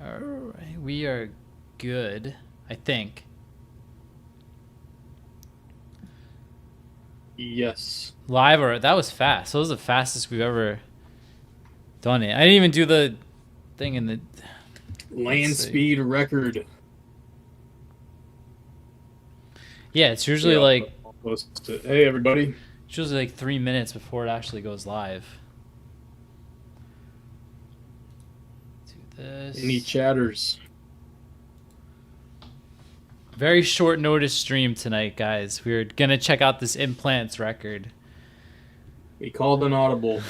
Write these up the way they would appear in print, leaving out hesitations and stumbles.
Alright, we are good, I think. Yes. Live, or that was fast. That was the fastest we've ever done it. I didn't even do the thing in the land speed record. Yeah, it's usually like hey everybody. It's usually like 3 minutes before it actually goes live. Do this. Any chatters? Very short notice stream tonight, guys. We're gonna check out this Implants record. We called an audible.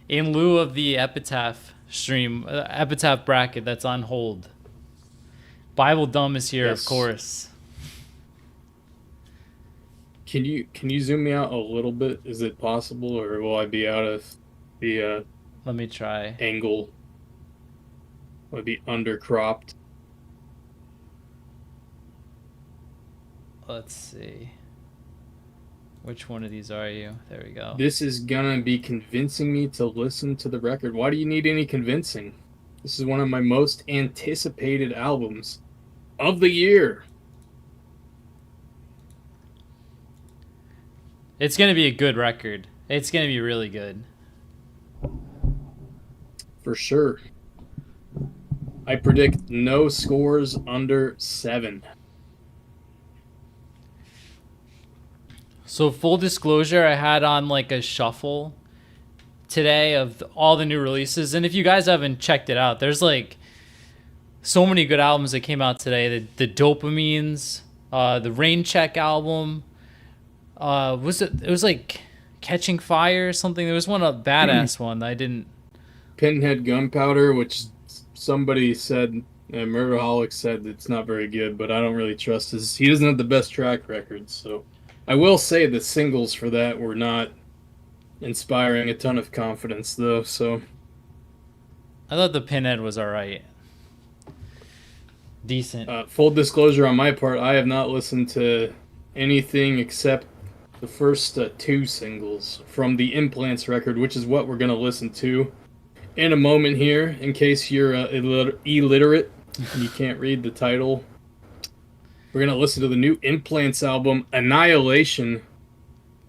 In lieu of the Epitaph stream, Epitaph bracket that's on hold. Bible Dumb is here, yes. Of course. Can you zoom me out a little bit? Is it possible, or will I be out of the let me try. Angle? Will it be undercropped? Let's see. Which one of these are you? There we go. This is gonna be convincing me to listen to the record. Why do you need any convincing? This is one of my most anticipated albums of the year. It's gonna be a good record. It's gonna be really good. For sure. I predict no scores under 7. So full disclosure, I had on like a shuffle today of all the new releases. And if you guys haven't checked it out, there's like so many good albums that came out today. The Dopamines, the Rain Check album. It was like Catching Fire or something. There was one, a badass one that I didn't. Pinhead Gunpowder, which somebody said, Murderholic said it's not very good, but I don't really trust his. He doesn't have the best track record, so. I will say the singles for that were not inspiring a ton of confidence, though, so. I thought the Pinhead was alright. Decent. Full disclosure on my part, I have not listened to anything except the first 2 singles from the Implants record, which is what we're going to listen to in a moment here, in case you're illiterate and you can't read the title. We're going to listen to the new Implants album, Annihilation,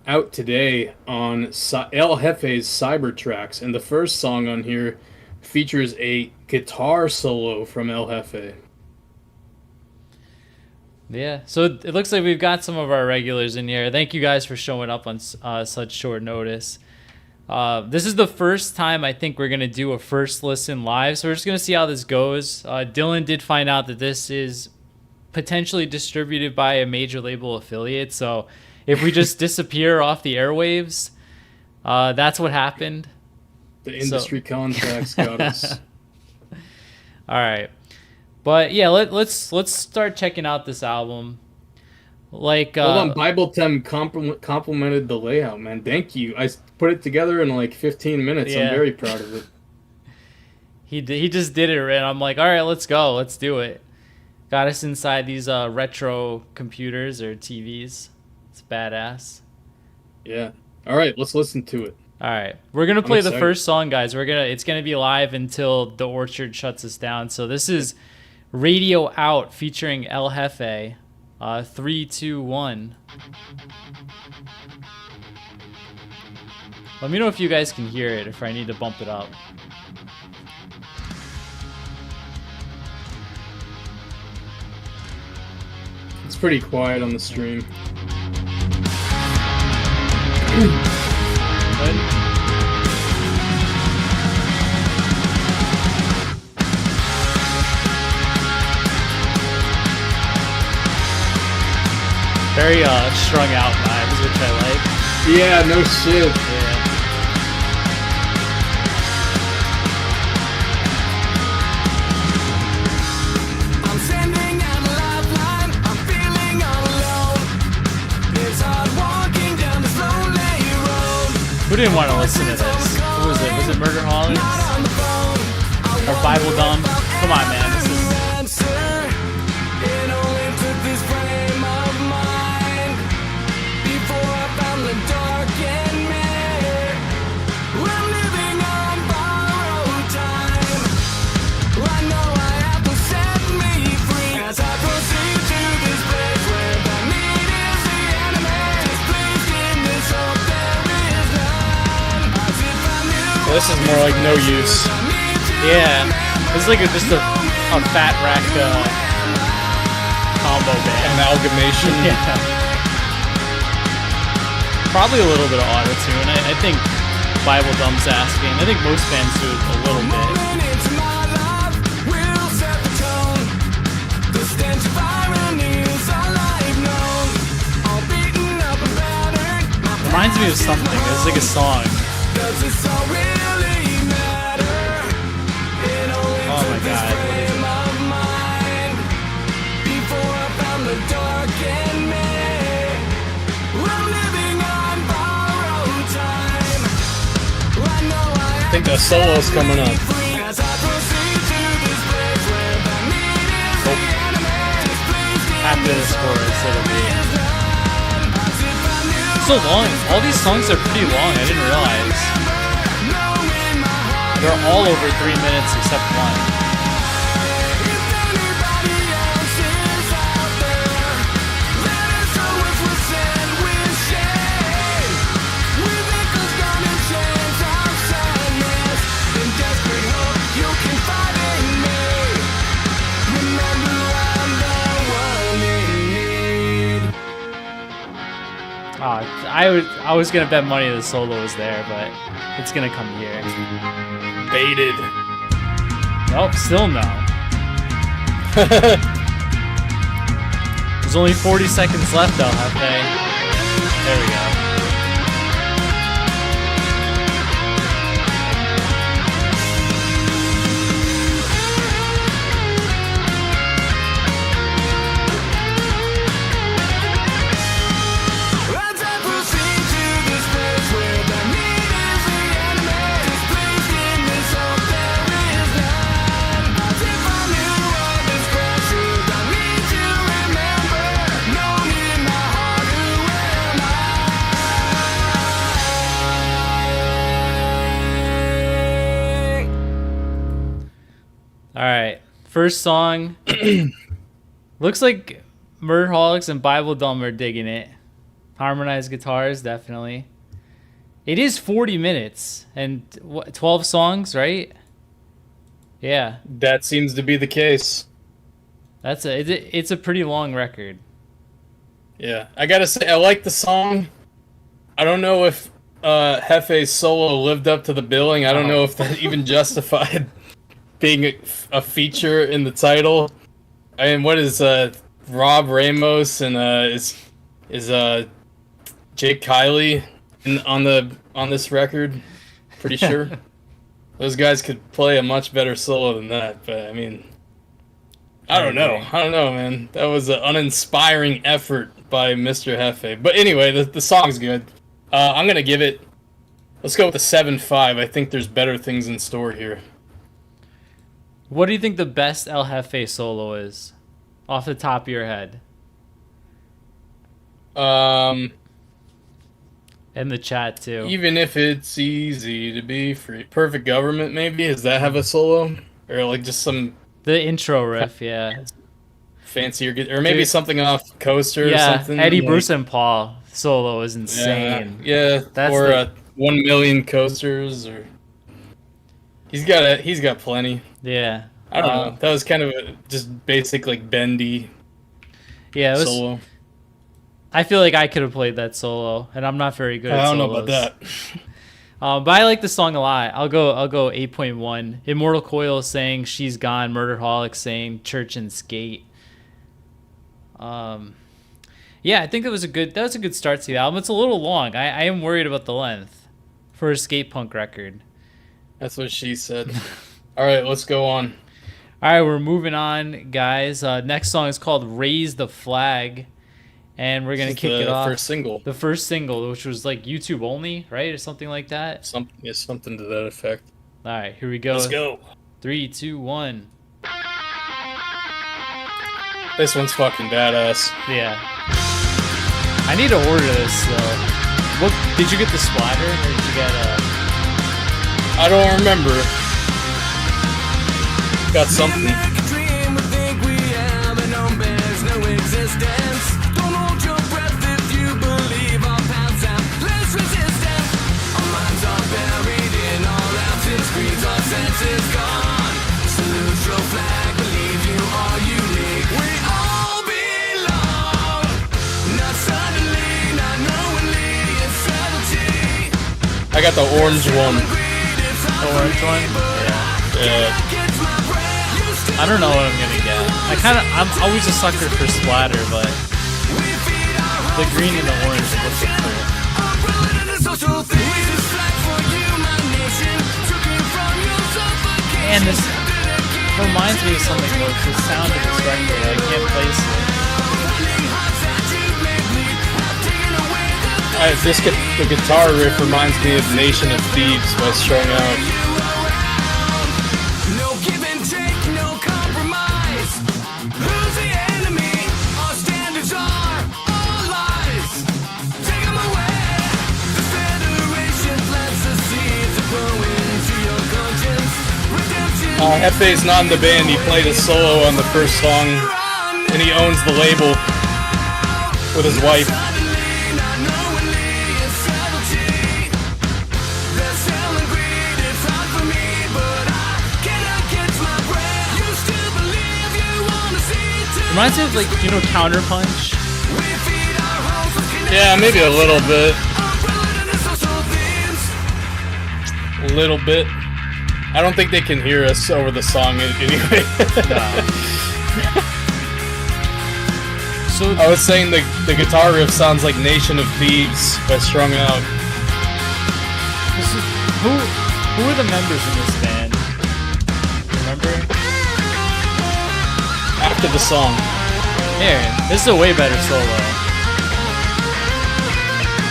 out today on El Jefe's Cybertracks. And the first song on here features a guitar solo from El Jefe. Yeah, so it looks like we've got some of our regulars in here. Thank you guys for showing up on such short notice. This is the first time I think we're going to do a first listen live, so we're just going to see how this goes. Dylan did find out that this is potentially distributed by a major label affiliate, so if we just disappear off the airwaves, that's what happened. The industry contacts got us. All right, but yeah, let's start checking out this album. Like, hold on, Bible Tem complimented the layout, man. Thank you. I put it together in like 15 minutes. Yeah. I'm very proud of it. He just did it, and I'm like, all right, let's go, let's do it. Got us inside these retro computers or TVs. It's badass. Yeah. All right, let's listen to it. All right, we're gonna play the first song, guys. It's gonna be live until the Orchard shuts us down. So this is Radio Out featuring El Jefe. 3, 2, 1. Let me know if you guys can hear it, if I need to bump it up. It's pretty quiet on the stream. Very strung out vibes, which I like. Yeah, no shit. Yeah. I'm sending out a lifeline. I'm feeling all alone. It's hard walking down this lonely road. Who didn't want to listen to this? Who was it? Was it Murderholics? Or Bible Dumb? Come on, man. This is... this is more like No Use. Yeah, it's like just a fat rack combo band. Amalgamation. Yeah. Probably a little bit of auto-tune. I think Bible Dumb's asking. I think most bands do it a little bit. Reminds me of something. It's like a song. Oh my god. I think the solo's coming up. After this chorus, it'll be so long. All these songs are pretty long. I didn't realize. They're all over 3 minutes except one. I was gonna bet money the solo was there, but it's gonna come here. Baited. Nope, still no. There's only 40 seconds left though, okay? There we go. Alright, first song. Looks like Murderholics and Bible Dumb are digging it. Harmonized guitars, definitely. It is 40 minutes and 12 songs, right? Yeah. That seems to be the case. It's a pretty long record. Yeah, I gotta say, I like the song. I don't know if Hefe's solo lived up to the billing. I don't know if that even justified being a feature in the title. I mean, what is Rob Ramos and is Jake Kiley on this record? Pretty sure those guys could play a much better solo than that. But I mean, I don't know, man. That was an uninspiring effort by Mr. Hefe. But anyway, the song's good. I'm gonna give it. Let's go with a 7.5. I think there's better things in store here. What do you think the best El Jefe solo is? Off the top of your head. In the chat too. Even if it's easy to be free. Perfect Government, maybe? Does that have a solo? Or like just some The intro riff, yeah. fancier, or maybe something off Coaster or something? Eddie like, Bruce and Paul solo is insane. Yeah, That's or 1 million coasters, or he's got plenty. Yeah. I don't know. That was kind of just basic, like, bendy solo. I feel like I could have played that solo, and I'm not very good at solos. I don't know about that. But I like the song a lot. I'll go 8.1. Immortal Coil saying She's Gone. Murderholic saying Church and Skate. Yeah, I think that was a good start to the album. It's a little long. I am worried about the length for a skate punk record. That's what she said. All right, let's go on. All right, we're moving on, guys. Next song is called Raise the Flag, and we're going to kick it off. The first single, which was like YouTube only, right? Or something like that? Something to that effect. All right, here we go. Let's go. 3, 2, 1. This one's fucking badass. Yeah. I need to order this, though. What, did you get the splatter, or did you get I don't remember. Got something. got the orange one. The orange one? Yeah. I don't know what I'm gonna get. I'm always a sucker for splatter, but the green and the orange looks cool. And this reminds me of something with the sound of this record. I can't place it. The guitar riff reminds me of Nation of Thieves by Strung Out. No give and take, no compromise. Who's the enemy? Our standards are all lies. Take 'em away. The Federation plants the seeds that grow into your conscience. Redemption. Hefe's not in the band. He played a solo on the first song, and he owns the label with his wife. Reminds me of, like, you know, Counterpunch? Yeah, maybe a little bit. A little bit. I don't think they can hear us over the song anyway. So I was saying the guitar riff sounds like Nation of Thieves by Strung Out. who are the members in this band? Remember? After the song. Here, this is a way better solo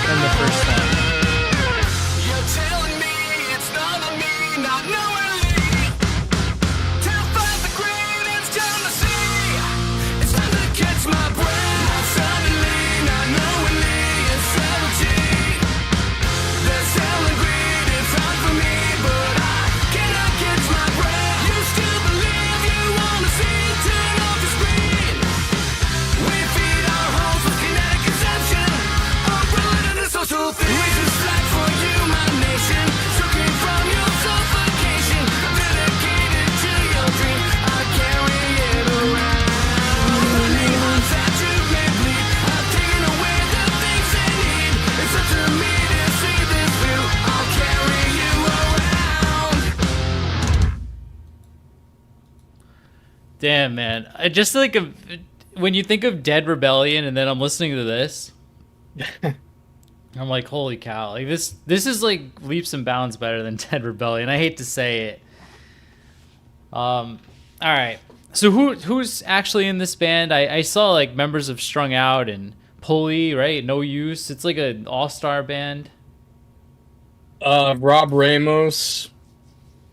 than the first one. You're telling me it's not on me, not knowingly. Tell fight the green, it's time to see. It's time to catch my breath. Not suddenly, not knowingly, it's 17. They're selling greed, it's hard for me, but I cannot catch my breath. You still believe you wanna see it turn off the screen. We feed our homes with kinetic conception. Umbrella to the social thing. We just fight for you, my nation. Sucking from your suffocation. Dedicated to your dream. I carry it around. The hearts that you made bleed. I've taken away the things they need. It's up to me to see this through. I'll carry you around. Damn, man. I just like when you think of Dead Rebellion and then I'm listening to this, I'm like, holy cow. Like this is like leaps and bounds better than Dead Rebellion. I hate to say it. All right. So who's actually in this band? I saw like members of Strung Out and Pulley, right? No Use. It's like an all-star band. Rob Ramos,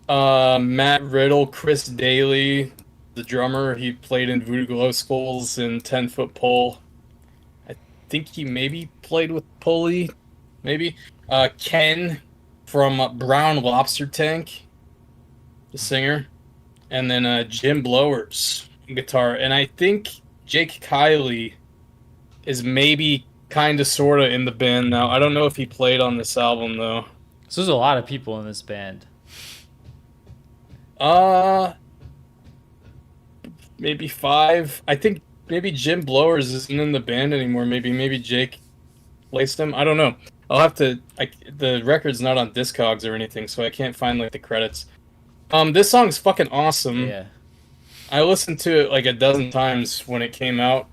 Matt Riddle, Chris Daly, the drummer. He played in Voodoo Glow Skulls and 10-Foot Pole. I think he maybe played with Pulley. Maybe. Ken from Brown Lobster Tank, the singer. And then Jim Blowers, guitar. And I think Jake Kiley is maybe kind of, sort of in the band now. I don't know if he played on this album, though. So there's a lot of people in this band. Maybe 5. I think maybe Jim Blowers isn't in the band anymore. Maybe Jake placed him. I don't know. I'll have to. The record's not on Discogs or anything, so I can't find like the credits. This song's fucking awesome. Yeah. I listened to it like a dozen times when it came out.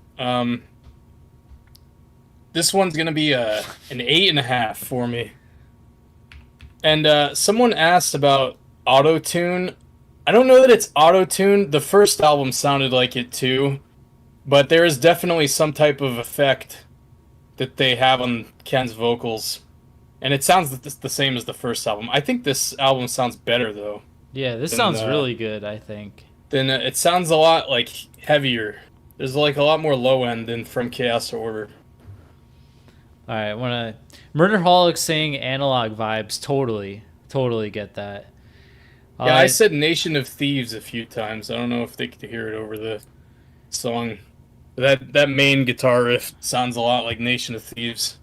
This one's gonna be an 8.5 for me. And someone asked about auto-tune. I don't know that it's auto-tune. The first album sounded like it too, but there is definitely some type of effect that they have on Ken's vocals, and it sounds the same as the first album. I think this album sounds better though. Yeah, this sounds really good, I think. Then it sounds a lot like heavier. There's like a lot more low end than From Chaos to Order. All right, Murderholic saying analog vibes. Totally get that. Yeah, I said Nation of Thieves a few times. I don't know if they could hear it over the song. That main guitar riff sounds a lot like Nation of Thieves.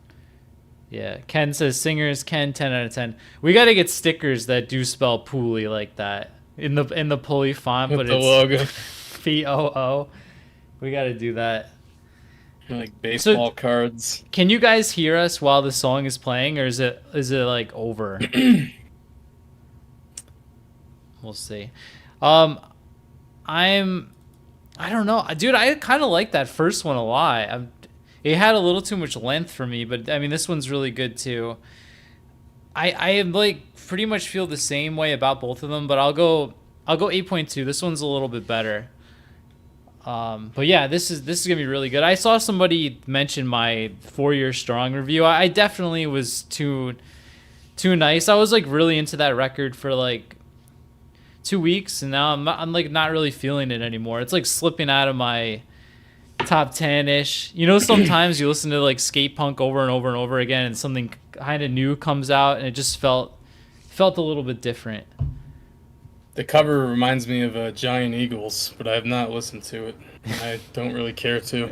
Yeah, Ken says singers Ken 10 out of 10. We got to get stickers that do spell Pulley like that in the Pulley font, With but the it's logo. P-O-O. We got to do that. Like baseball cards. Can you guys hear us while the song is playing, or is it like over? We'll see. I don't know, dude. I kind of like that first one a lot. It had a little too much length for me, but I mean, this one's really good too. I am like pretty much feel the same way about both of them, but I'll go 8.2. This one's a little bit better. But yeah, this is gonna be really good. I saw somebody mention my 4 Year Strong review. I definitely was too nice. I was like really into that record for like 2 weeks, and now I'm like not really feeling it anymore. It's like slipping out of my top 10-ish. You know, sometimes you listen to like skate punk over and over and over again, and something kind of new comes out, and it just felt a little bit different. The cover reminds me of Giant Eagles, but I have not listened to it. I don't really care to.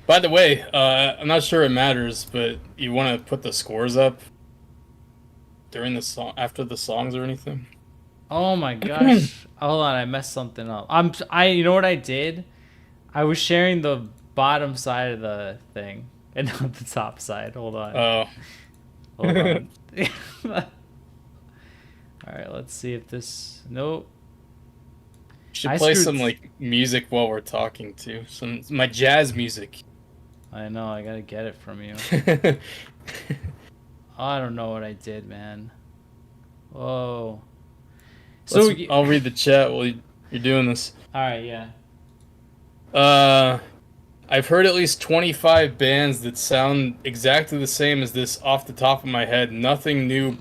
By the way, I'm not sure it matters, but you want to put the scores up during the song, after the songs or anything? Oh my gosh! Hold on, I messed something up. You know what I did? I was sharing the bottom side of the thing and not the top side. Hold on. Oh. Hold on. All right, let's see if this. Nope. Should play some like music while we're talking too. My jazz music. I know. I gotta get it from you. I don't know what I did, man. Whoa. So I'll read the chat while you're doing this. All right, yeah. I've heard at least 25 bands that sound exactly the same as this off the top of my head. Nothing new.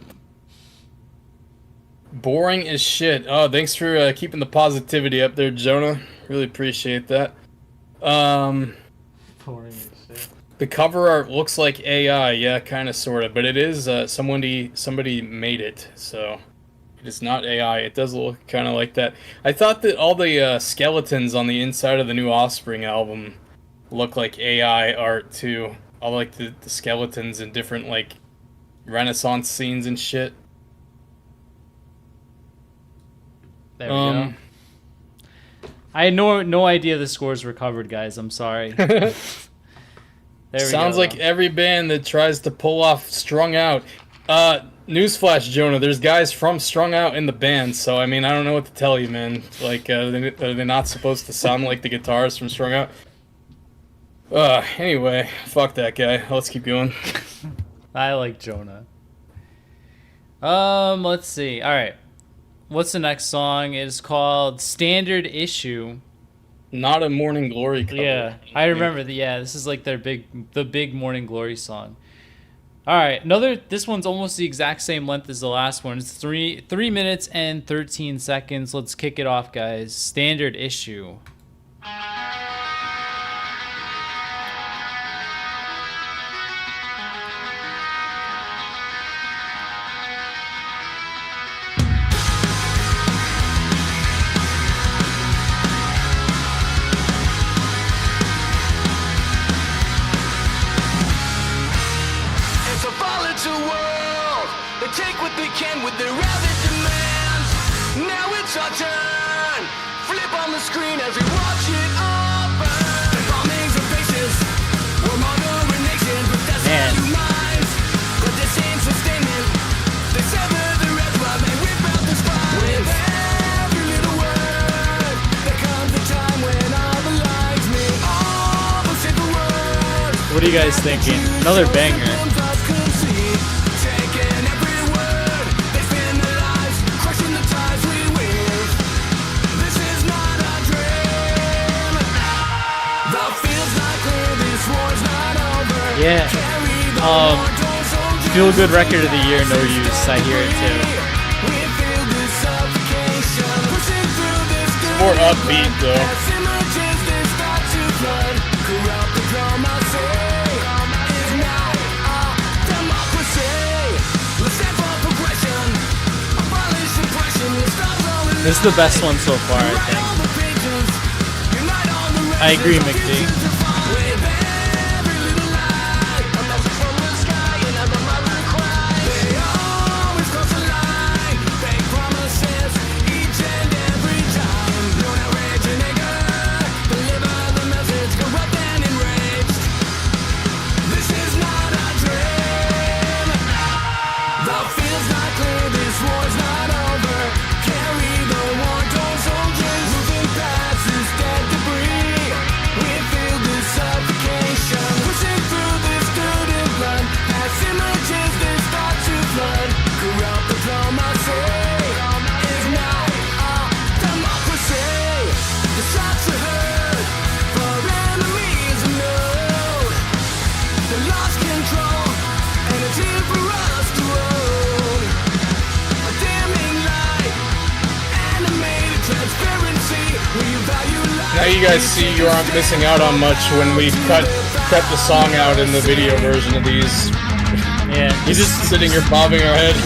Boring as shit. Oh, thanks for keeping the positivity up there, Jonah. Really appreciate that. Boring as shit. The cover art looks like AI. Yeah, kind of, sort of. But it is somebody made it, so it's not AI. It does look kind of like that. I thought that all the skeletons on the inside of the new Offspring album look like AI art too. All like the skeletons in different like Renaissance scenes and shit. There we go. I had no idea the scores were covered, guys. I'm sorry. There we Sounds go, like every band that tries to pull off Strung Out. Newsflash, Jonah, there's guys from Strung Out in the band, so I mean, I don't know what to tell you, man. Like, are they not supposed to sound like the guitarists from Strung Out? Anyway, fuck that guy. Let's keep going. I like Jonah. Let's see. All right. What's the next song? It is called Standard Issue. Not a Morning Glory cover. Yeah, I remember this is like the big Morning Glory song. All right, this one's almost the exact same length as the last one. It's 3 minutes and 13 seconds. Let's kick it off, guys. Standard Issue. Take what they can with their rabid demands. Now it's our turn. Flip on the screen as we watch it all burn. Bombings of faces. We're murdering nations with desolate minds. But this ain't sustainment. They sever the red blood. They rip out the spine. With every little word, there comes a time when all the lies mean all the simple words. What are you guys thinking? Another banger. Yeah. Feel Good Record of the Year, No Use. I hear it too. More upbeat though. This is the best one so far, I think. I agree, McD. Now you guys see you aren't missing out on much when we cut the song out in the video version of these. Yeah, He's just sitting here bobbing our head.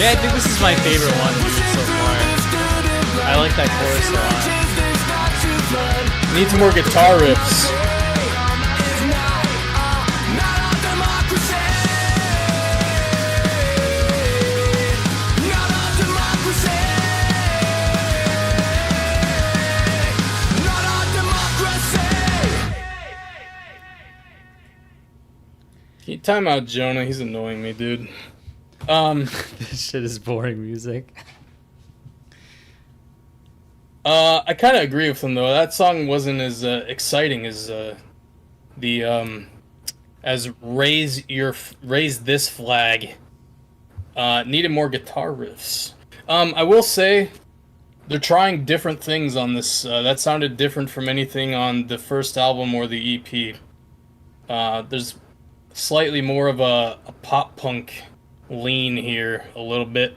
Yeah, I think this is my favorite one so far. I like that chorus a lot. Need some more guitar riffs. Time out, Jonah. He's annoying me, dude. This shit is boring music. I kind of agree with him though. That song wasn't as exciting as as raise this flag. Needed more guitar riffs. I will say they're trying different things on this. That sounded different from anything on the first album or the EP. There's slightly more of a pop punk lean here, a little bit.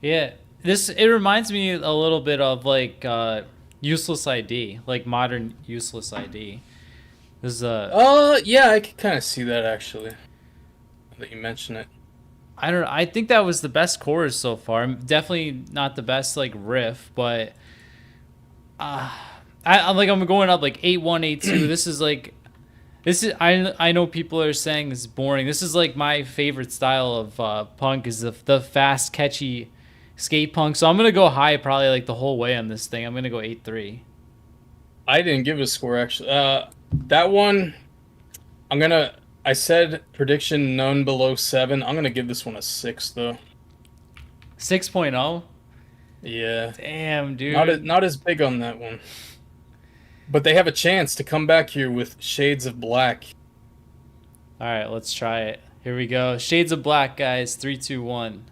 Yeah, it reminds me a little bit of like Useless ID, like modern Useless ID. There's yeah, I could kind of see that actually. Now that you mention it. I don't know. I think that was the best chorus so far. Definitely not the best like riff, but I'm going up like 8-1, 8-2. I know people are saying this is boring. This is like my favorite style of punk is the fast, catchy skate punk. So I'm gonna go high probably like the whole way on this thing. I'm gonna go 8-3. I didn't give a score actually. That one, I said prediction none below 7. I'm gonna give this one a 6 though. 6.0. Yeah. Damn, dude. Not as big on that one. But they have a chance to come back here with Shades of Black. All right, let's try it. Here we go. Shades of Black, guys. 3, 2, 1.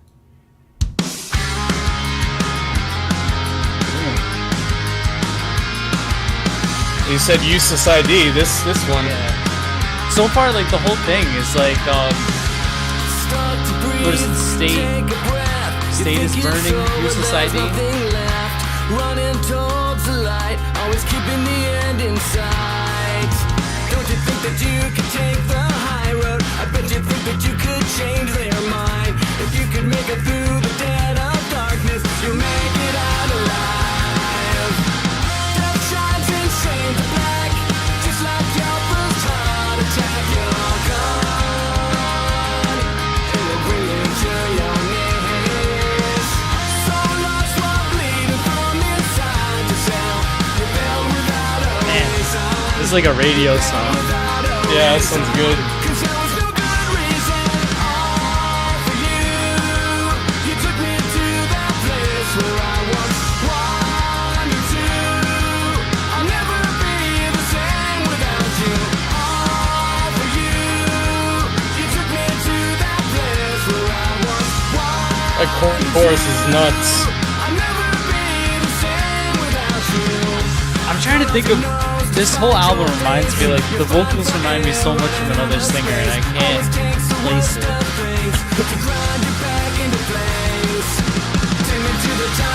You said Useless ID. This one. Yeah. So far, like the whole thing is like, what is it? State is burning. Useless ID. Running towards the light, always keeping the end in sight. Don't you think that you could take the high road? I bet you think that you could change their mind. If you could make it through the dead of darkness, you'll make it out alive. Death shines in shades of black, just like your first heart attack. You're gone, and will bring you to your knees. So lost while bleeding from inside yourself. You're built without a reason. This is like a radio song. Yeah, that sounds good. Cause there was no good reason, all for you. You took me to that place where I once wanted to. I'll never be the same without you, all for you. You took me to that place where I once wanted That chorus is nuts. I'll never be the same without you. I'm trying to think of. This whole album reminds me, like, the vocals remind me so much of another singer, and I can't place it.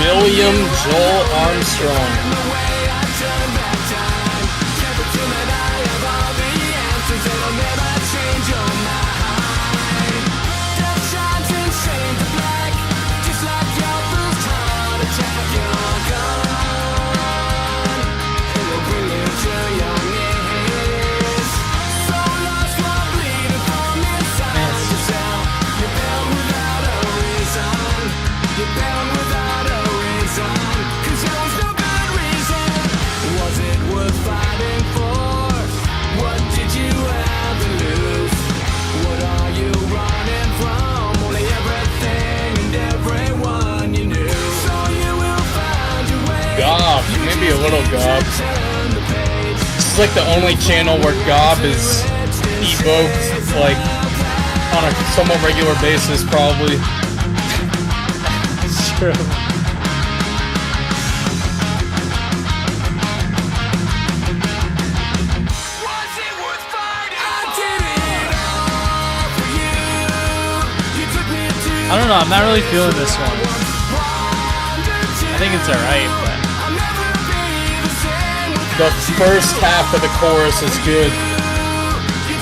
William Joel Armstrong. Gob, maybe a little Gob. This is like the only channel where Gob is evoked, like, on a somewhat regular basis, probably. It's true. Was it worth fighting? I did it know. I'm not really feeling this one. I think it's alright, but the first half of the chorus is good,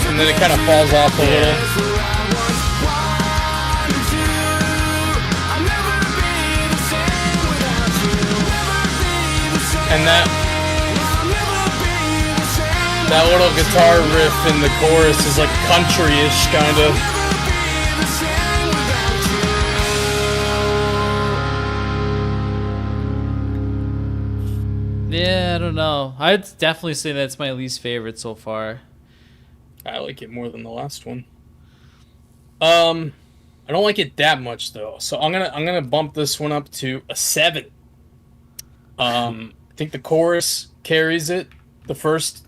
and then it kind of falls off a little. And that little guitar riff in the chorus is like country-ish kind of. yeah, I don't know. I'd definitely say that's my least favorite so far. I like it more than the last one. I don't like it that much though, so I'm gonna bump this one up to a 7. I think the chorus carries it. The first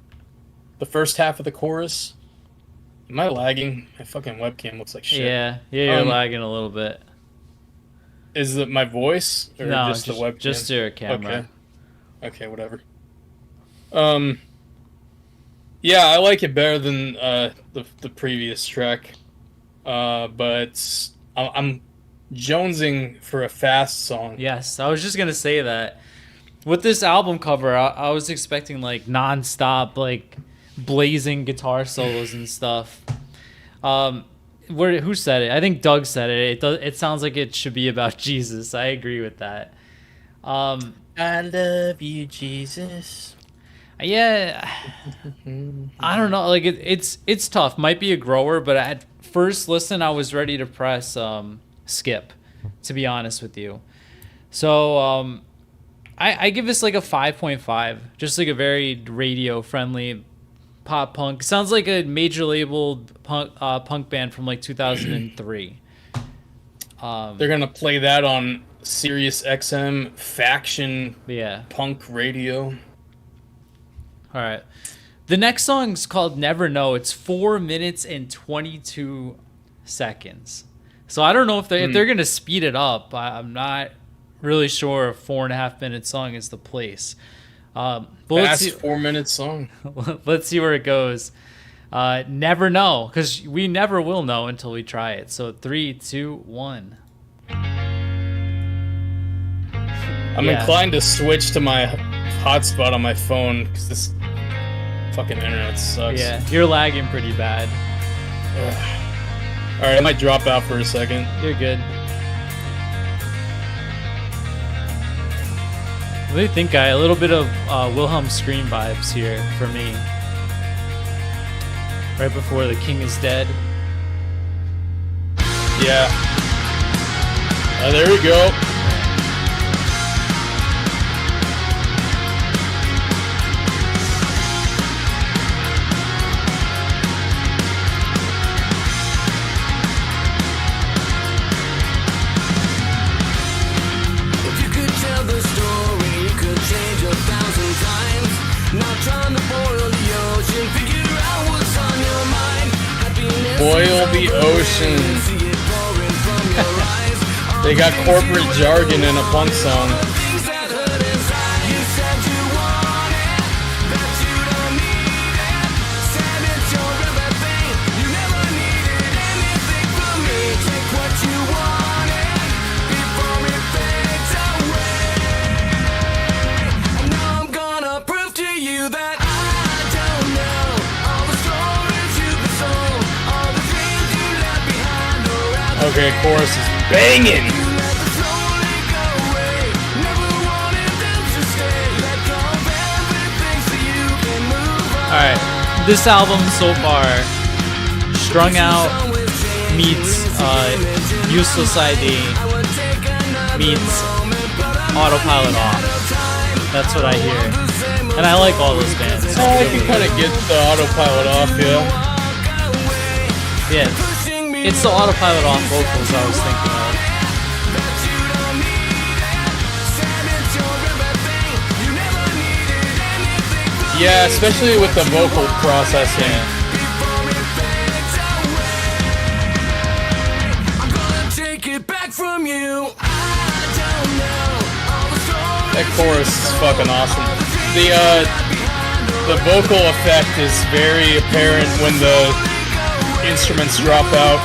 half of the chorus. Am I lagging? My fucking webcam looks like shit. Yeah, you're lagging a little bit. Is it my voice or No, just the webcam? just your camera. Okay, whatever. Yeah, I like it better than the previous track. But I'm jonesing for a fast song. Yes, I was just gonna say that. With this album cover, I was expecting like non-stop, like blazing guitar solos and stuff. Who said it? I think Doug said it. It sounds like it should be about Jesus. I agree with that. I love you, Jesus. Yeah, I don't know. Like it's tough. Might be a grower, but at first listen, I was ready to press skip. To be honest with you, so I give this like a 5.5. Just like a very radio friendly pop punk. Sounds like a major labeled punk band from like 2003. They're gonna play that on SiriusXM Faction Punk Radio. All right. The next song's called Never Know. It's 4 minutes and 22 seconds. So I don't know if they're going to speed it up. I'm not really sure a 4.5 minute song is the place. But Fast 4 minute song. Let's see where it goes. Never know, because we never will know until we try it. So 3, 2, 1. I'm inclined to switch to my hotspot on my phone because this fucking internet sucks. Yeah, you're lagging pretty bad. Alright, I might drop out for a second. You're good. What do you think, guy? A little bit of Wilhelm Scream vibes here for me. Right before The King is Dead. Yeah. There we go. Boil the ocean. They got corporate jargon in a punk song. Okay, chorus is banging. Alright, this album so far, Strung Out meets Useless ID meets Autopilot Off. That's what I hear. And I like all those bands. So I can kind of get the Autopilot Off, yeah. Yeah. It's the Autopilot Off vocals I was thinking of. Yeah, especially with the vocal processing. That chorus is fucking awesome. The vocal effect is very apparent when the instruments drop out.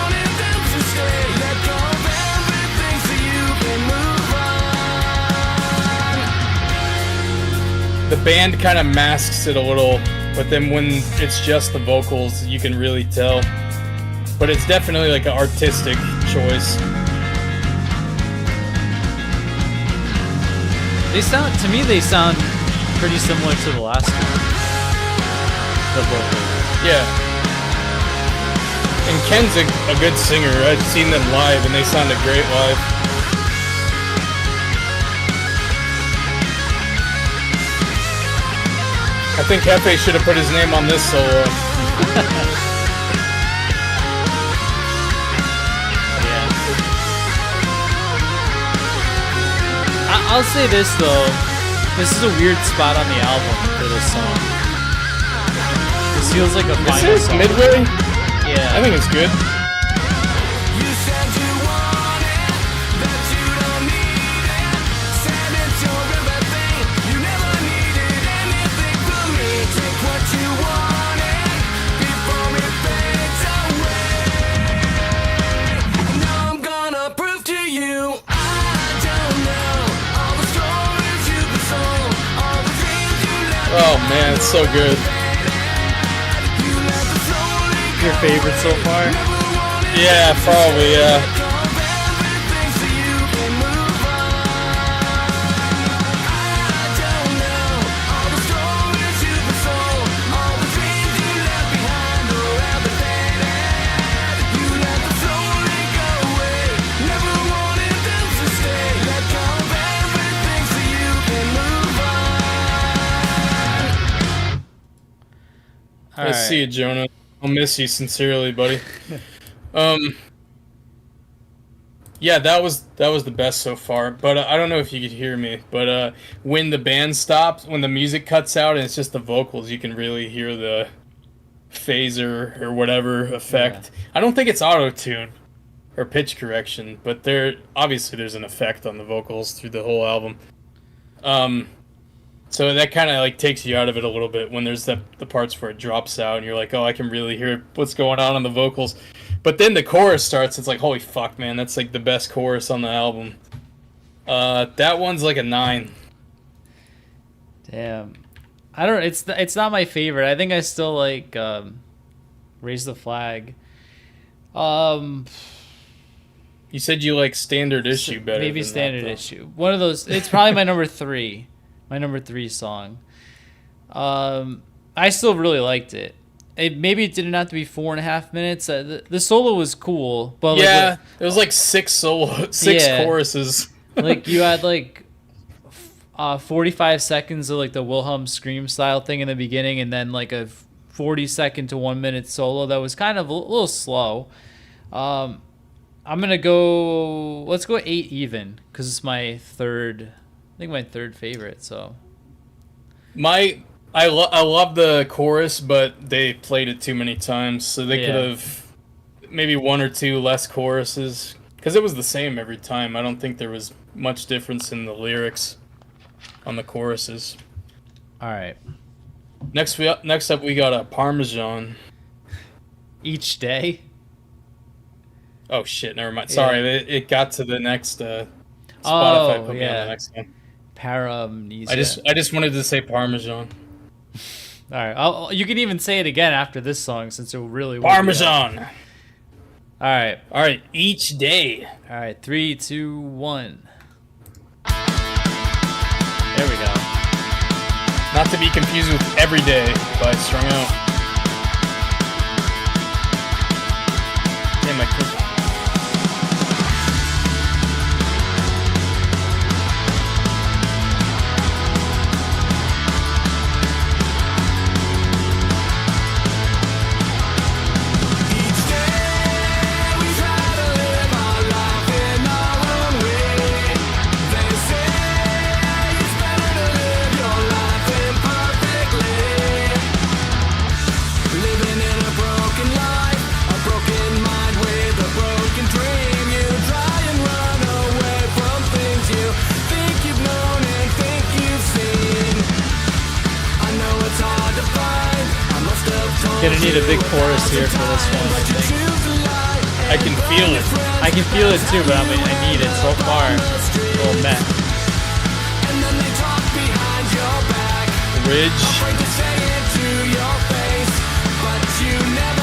the band kind of masks it a little, but then when it's just the vocals, you can really tell. But it's definitely like an artistic choice. To me, they sound pretty similar to the last one. The vocals. Yeah. And Ken's a good singer. I've seen them live, and they sounded great live. I think Hefe should have put his name on this solo. I'll say this though, this is a weird spot on the album for this song. This feels like a final This is song. midway? Yeah. I think it's good. You said you want it, that you don't need it. Said it's your everything. You never needed anything from me. Take what you wanted before it fades away. Now I'm gonna prove to you I don't know all the stories you've sold, all the dreams you left. Oh man, it's so good. Your favorite so far? Yeah, probably, yeah. All Let's right. see you, Jonah. I'll miss you sincerely, buddy. Yeah, that was the best so far. But I don't know if you could hear me. But when the band stops, when the music cuts out and it's just the vocals, you can really hear the phaser or whatever effect. Yeah. I don't think it's auto-tune or pitch correction, but obviously there's an effect on the vocals through the whole album. So that kind of like takes you out of it a little bit when there's the parts where it drops out and you're like, oh, I can really hear what's going on the vocals. But then the chorus starts. It's like, holy fuck, man, that's like the best chorus on the album. That one's like a 9. Damn. I don't. It's not my favorite. I think I still like Raise the Flag. You said you like Standard Issue better. Maybe than Standard that, though. Issue. One of those. It's probably my number 3. My number 3 song. I still really liked it. Maybe it didn't have to be 4.5 minutes. The solo was cool, but Yeah, it was like 6 Yeah. choruses. like you had like 45 seconds of like the Wilhelm scream style thing in the beginning, and then like a 40-second to 1 minute solo that was kind of a little slow. I'm gonna go. Let's go 8 even because it's my third. I think my third favorite. So I love the chorus, but they played it too many times, so they Yeah. could have maybe 1 or 2 less choruses, because it was the same every time. I don't think there was much difference in the lyrics on the choruses. all right, Next up we got a Parmesan. Each Day. Oh shit, never mind. Yeah. Sorry, it got to the next Spotify Oh, put me on yeah. the next one. Paramnesia. I just wanted to say Parmesan. All right, you can even say it again after this song since it really will be Parmesan. out. All All right, Each Day. right, 3, 2, 1. There we go. Not to be confused with Every Day by Strung Out. Damn, I can't. Each day we try to live our life in our own way. They say it's better to live your life imperfectly. Living in a broken life, a broken mind with a broken dream. You try and run away from things you think you've known and think you've seen. I know it's hard to find. I must have told Gonna need a big chorus here for this one. I think. I can feel it. I can feel it too, but I need it so far. A little meh. And then they talk behind your back. bridge.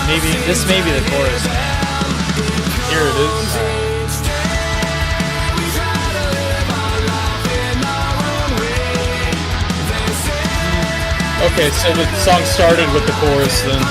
Maybe this may be the chorus. Here it is. Okay, so the song started with the chorus then. Yeah.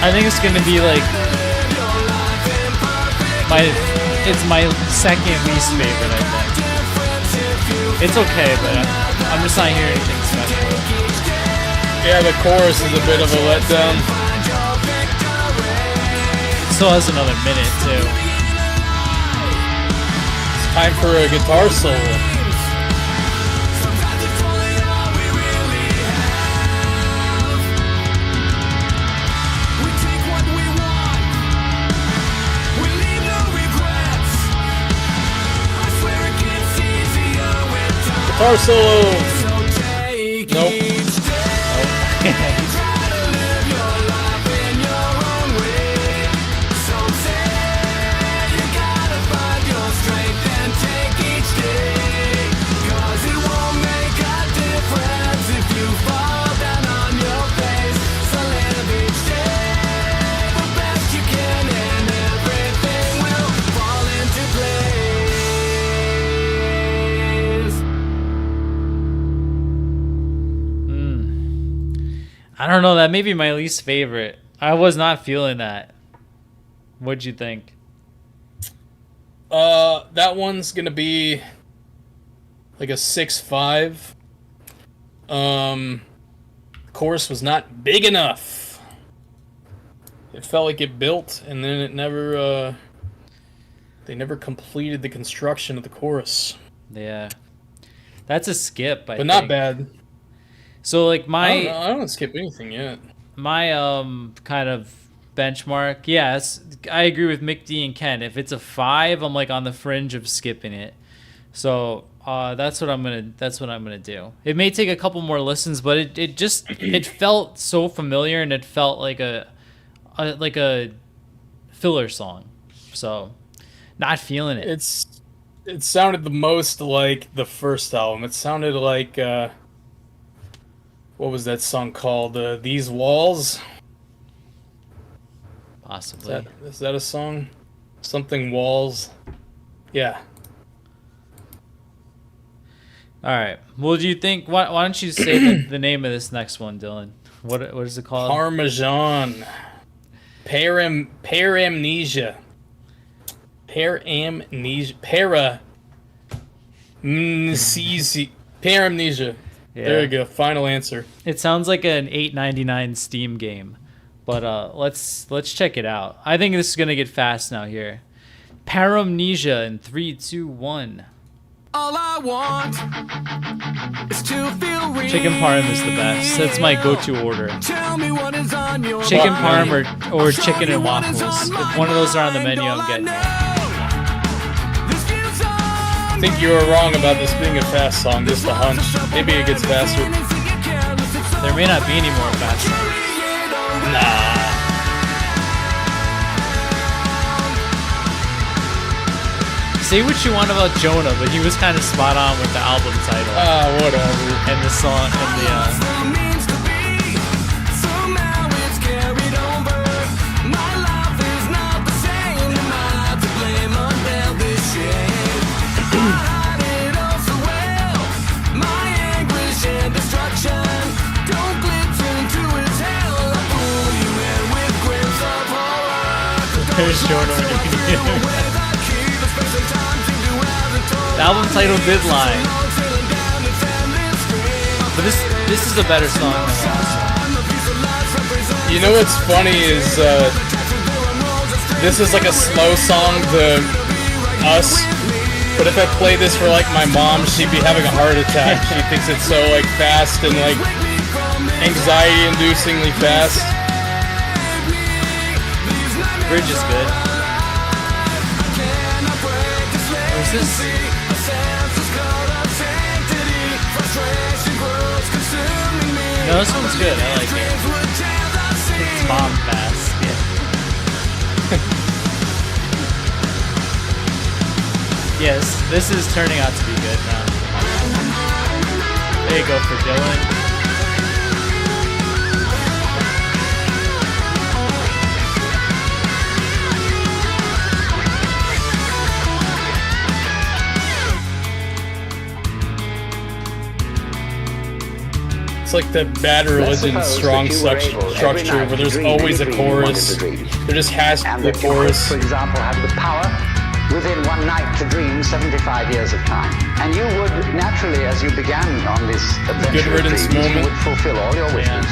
I think it's gonna be like it's my second least favorite, I think. It's okay, but I'm just not hearing anything special. Yeah, the chorus is a bit of a letdown. Still has another minute too. It's time for a guitar solo. Guitar solo. Nope. I don't know, that may be my least favorite. I was not feeling that. What'd you think? That one's gonna be like a 6.5. Chorus was not big enough. It felt like it built, and then it never, they never completed the construction of the chorus. Yeah. That's a skip, I but think. not bad. So like I don't skip anything yet. My kind of benchmark, yes, I agree with Mick D and Ken. If it's a 5, I'm like on the fringe of skipping it. So that's what I'm gonna do. It may take a couple more listens, but it just it felt so familiar, and it felt like a filler song. So not feeling it. It sounded the most like the first album. It sounded like what was that song called? These Walls? Possibly. Is that a song? Something Walls. Yeah. All right. Well, do you think? Why don't you say the name of this next one, Dylan? What is it called? Parmesan. Paramnesia. Paramnesia. Yeah. There you go. Final answer. It sounds like an $8.99 Steam game, but let's check it out. I think this is gonna get fast now here. Paramnesia in 3, 2, 1. All I want is to feel real. Chicken parm is the best. That's my go-to order. Tell me what is on your Chicken mind. parm or chicken and waffles. If one of those are on the menu, I'm getting it. I think you were wrong about this being a fast song. Just a hunch. Maybe it gets faster. There may not be any more fast songs. Nah. Say what you want about Jonah, but he was kind of spot on with the album title Whatever. and the song and the. They're showing them when you can hear. The album title did lie. But this is a better song than the last one. You know what's funny is this is like a slow song to us, but if I play this for like my mom, she'd be having a heart attack. She thinks it's so like fast and like anxiety-inducingly fast. Bridge is good. What is this? No, this one's good. I like it. It's bomb fast. Yeah. Yes, this is turning out to be good now. There you go for Dylan. It's like the Bad Religion strong structure where there's always a chorus. There just has to be a chorus. For example, have the power within one night to dream 75 years of time. And you would naturally, as you began on this adventure, Good Riddance dreams, moment. you would fulfill all your wishes.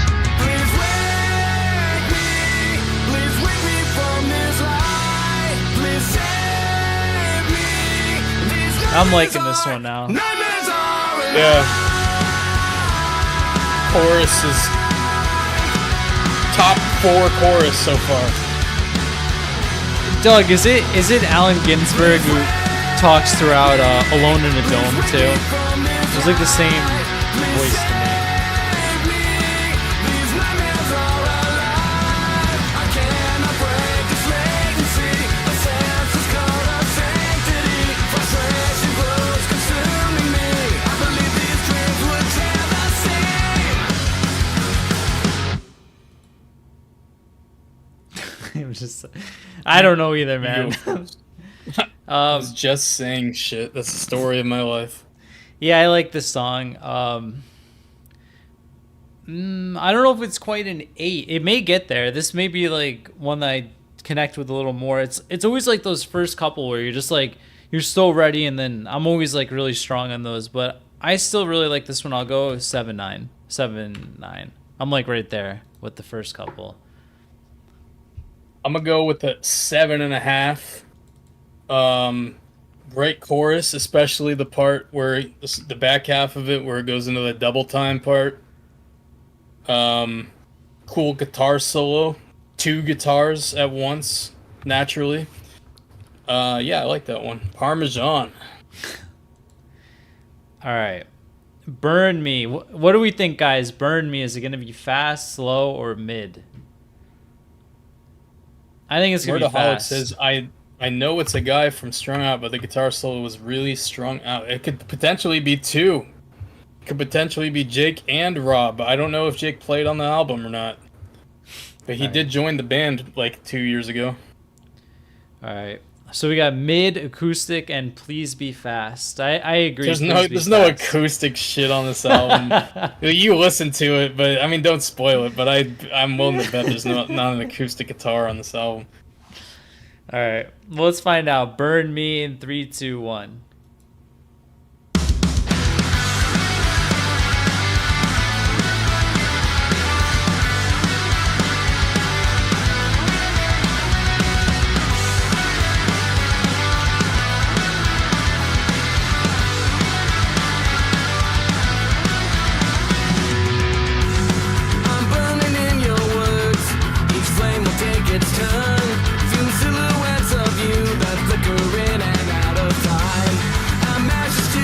I'm liking this one now. Yeah. Chorus is top 4 chorus so far. Doug, is it Allen Ginsberg who talks throughout Alone in a Dome too? It's like the same voice to me. I don't know either, man. I was just saying shit. That's the story of my life. Yeah, I like this song. I don't know if it's quite an 8. It may get there. This may be like one that I connect with a little more. It's always like those first couple where you're just like you're so ready, and then I'm always like really strong on those. But I still really like this one. I'll go 7-9. 7-9. I'm like right there with the first couple. I'm gonna go with a 7.5. Great chorus, especially the part where the back half of it, where it goes into the double time part. Cool guitar solo, 2 guitars at once, naturally. Yeah, I like that one. Parmesan. All right, Burn Me. What do we think, guys? Burn Me. Is it gonna be fast, slow, or mid? I think it's gonna be fast. Says, I know it's a guy from Strung Out, but the guitar solo was really strung out. It could potentially be 2. It could potentially be Jake and Rob. I don't know if Jake played on the album or not. But he did join the band like 2 years ago. All right. So we got mid, acoustic, and Please Be Fast. I agree. There's no acoustic shit on this album. You listen to it, but I mean, don't spoil it. But I'm willing to bet there's not an acoustic guitar on this album. All right, well, let's find out. Burn Me in 3, 2, 1.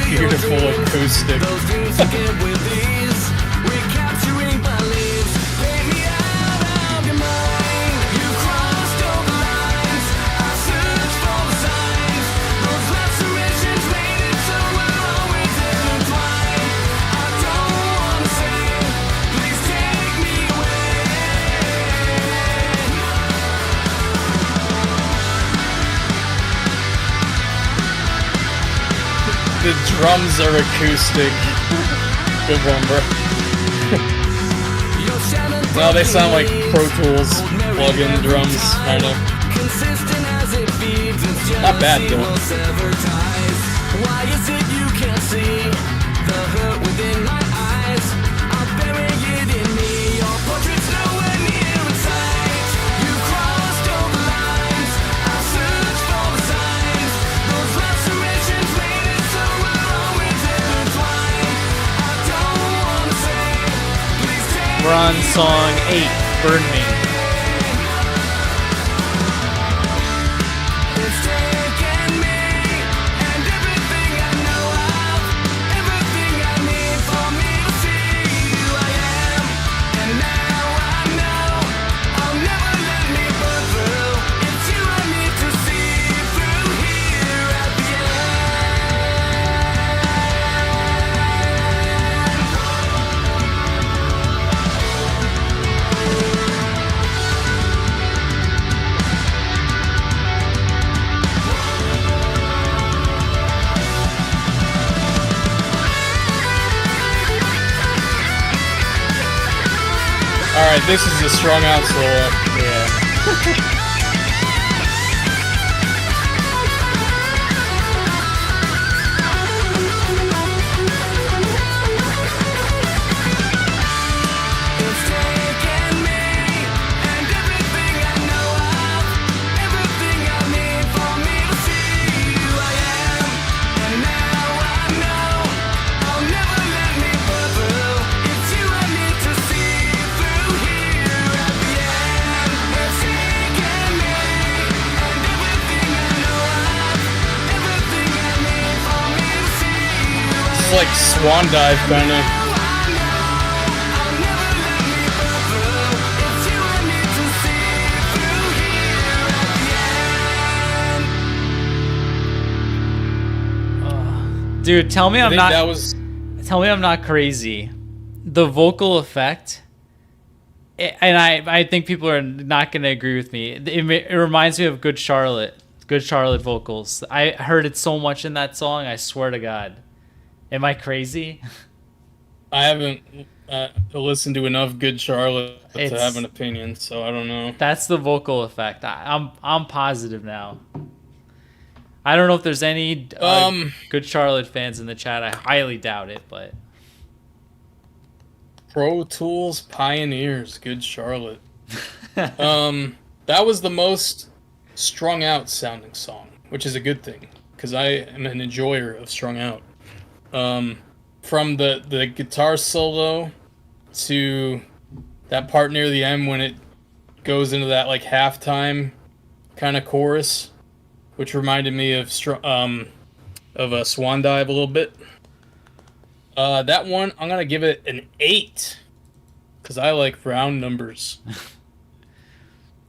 Beautiful acoustic. The drums are acoustic. Good one, bro. No, they sound like Pro Tools plug-in drums, kind of. consistent as it feeds. It's Not bad, jealousy though. will sever ties. Why is it you can't see the hurt within my eyes? I'll bury it in me. Your portrait's nowhere near in sight. You crossed all the lines. I'll search for the signs. Those lacerations made it so we're always intertwined. I don't wanna say, please take We're on song 8, Burn Me. It's taken me and everything I know of, everything I need for me to see who I am. And now I know I'll never let me burn through. It's you I need to see through here at the Alright, this is the Strung Out solo. Yeah. It's taken me and everything I know of, everything I need for me to see who I am. And now I know I'll never let me burn through. It's you I need to see through here at the end. It's taken me and everything I know of, everything I need for me to see who I am. It's like Swan Dive, kind of. Dude, tell me I I'm think not that was. tell me I'm not crazy. The vocal effect, and I think people are not going to agree with me. It reminds me of Good Charlotte vocals. I heard it so much in that song. I swear to God. Am I crazy? I haven't listened to enough Good Charlotte to It's- have an opinion, so I don't know. That's the vocal effect. I'm positive now. I don't know if there's any Good Charlotte fans in the chat. I highly doubt it, but Pro Tools Pioneers, Good Charlotte. That was the most strung out sounding song, which is a good thing because I am an enjoyer of Strung Out. From the guitar solo to that part near the end when it goes into that like halftime kind of chorus, which reminded me of a Swan Dive a little bit. That one, I'm gonna give it an 8 because I like round numbers.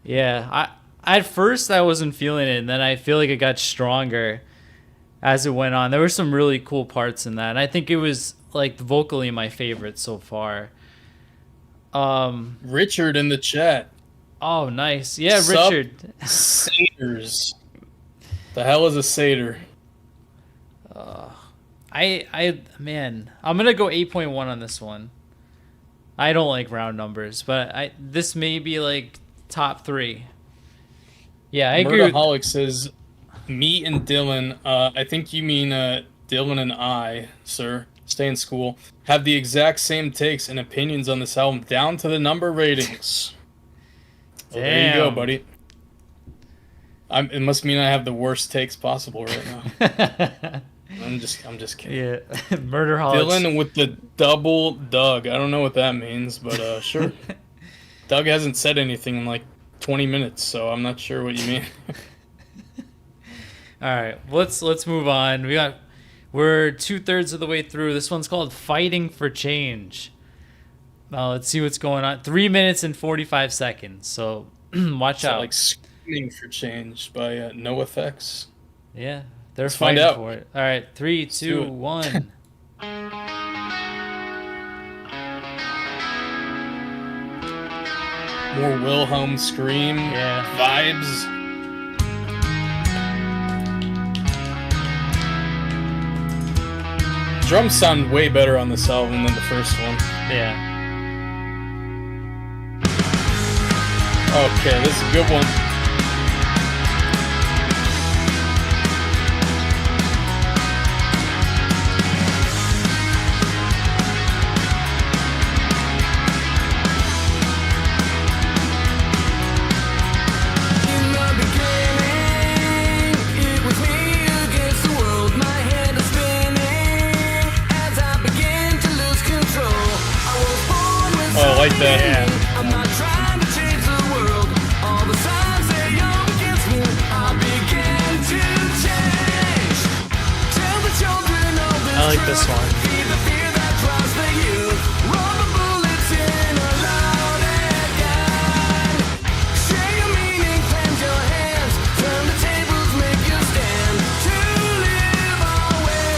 yeah, at first I wasn't feeling it, and then I feel like it got stronger as it went on. There were some really cool parts in that, and I think it was like vocally my favorite so far. Richard in the chat. Oh, nice. Yeah, Sup? Richard. Satyrs. The hell is a satyr? Man, I'm gonna go 8.1 on this one. I don't like round numbers, but this may be like top 3. Yeah, I agree. Murdaholic says, me and Dylan, I think you mean Dylan and I, sir, stay in school, have the exact same takes and opinions on this album, down to the number ratings. Well, there you go, Damn. buddy. It must mean I have the worst takes possible right now. I'm just kidding. Yeah, Murderholics. Dylan with the double Doug. I don't know what that means, but sure. Doug hasn't said anything in like 20 minutes, so I'm not sure what you mean. All right, let's move on. We're 2/3 of the way through. This one's called "Fighting for Change." Now let's see what's going on. 3 minutes and 45 seconds. So watch out. Like Screaming for Change by NOFX. Yeah, they're Let's find fighting out. for it. All right, 3, do 2, it. 1. More Wilhelm scream Yeah. vibes. Drums sound way better on this album than the first one. Yeah. Okay, this is a good one. like that. Yeah. I'm not trying to change the world. All the signs they all against me, I began to change. Tell the children of this I like this truth. one. Feed the fear that drives the youth. Roll the bullets in a loaded gun. Share your meaning, cleanse your hands. Turn the tables, make you stand. To live our way.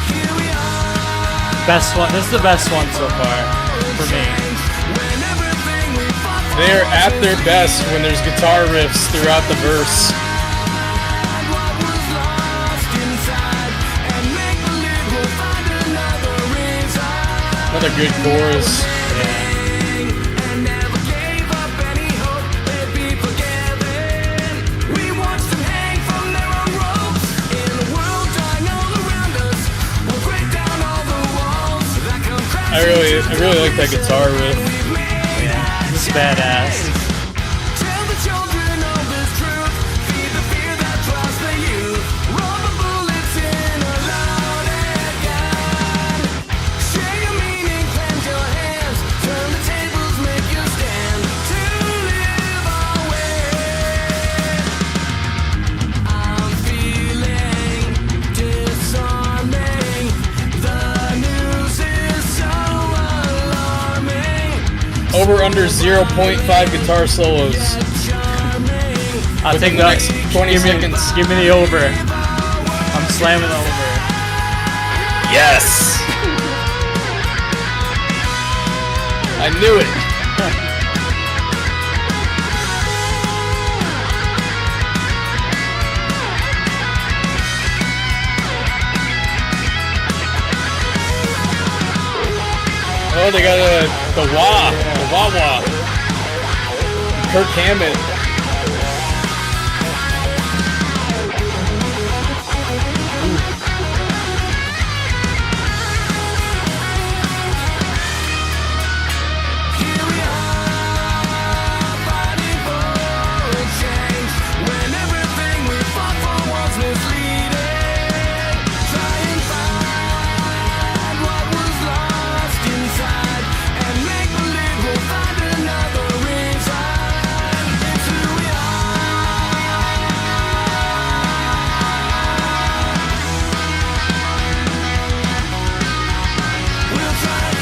Here we are. Best one. This is the best one so far for me. When everything we fought for They're at their best when there's guitar riffs throughout the verse. what was lost inside, and make believe we'll find another reason. Another good chorus. And never gave up any hope they'd be forgiven. We watched them hang from their own ropes. In a world dying all around us, we'll break down all the walls that come crashing. I really like that guitar riff. This is badass. Tell the children of this truth. Feed the fear that drives the youth. Roll the bullets in a loaded gun. Share your meaning, cleanse your hands. Turn the tables, make you stand. To live our way. I'm feeling disarming. The news is so alarming. Over under 0.5 guitar solos. I'll take the next 20 seconds. Give me the over. I'm slamming the over. Yes! I knew it. Oh, they got the wah-wah. Kirk Hammett. Here we are, fighting for a change. When everything we fought for was misleading. Try and find what was lost inside, and make believe we'll find another reason. It's who we are. We'll try and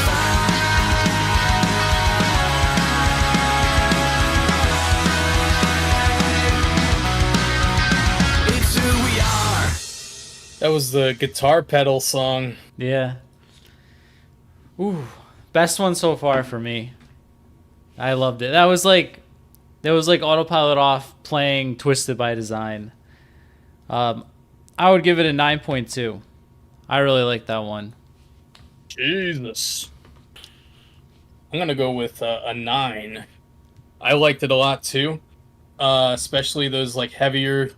It's who we are. That was the guitar pedal song. Yeah. Ooh, best one so far for me. I loved it. That was like autopilot off playing Twisted by Design. I would give it a 9.2. I really like that one. Jesus. I'm gonna go with a 9. I liked it a lot too, especially those like heavier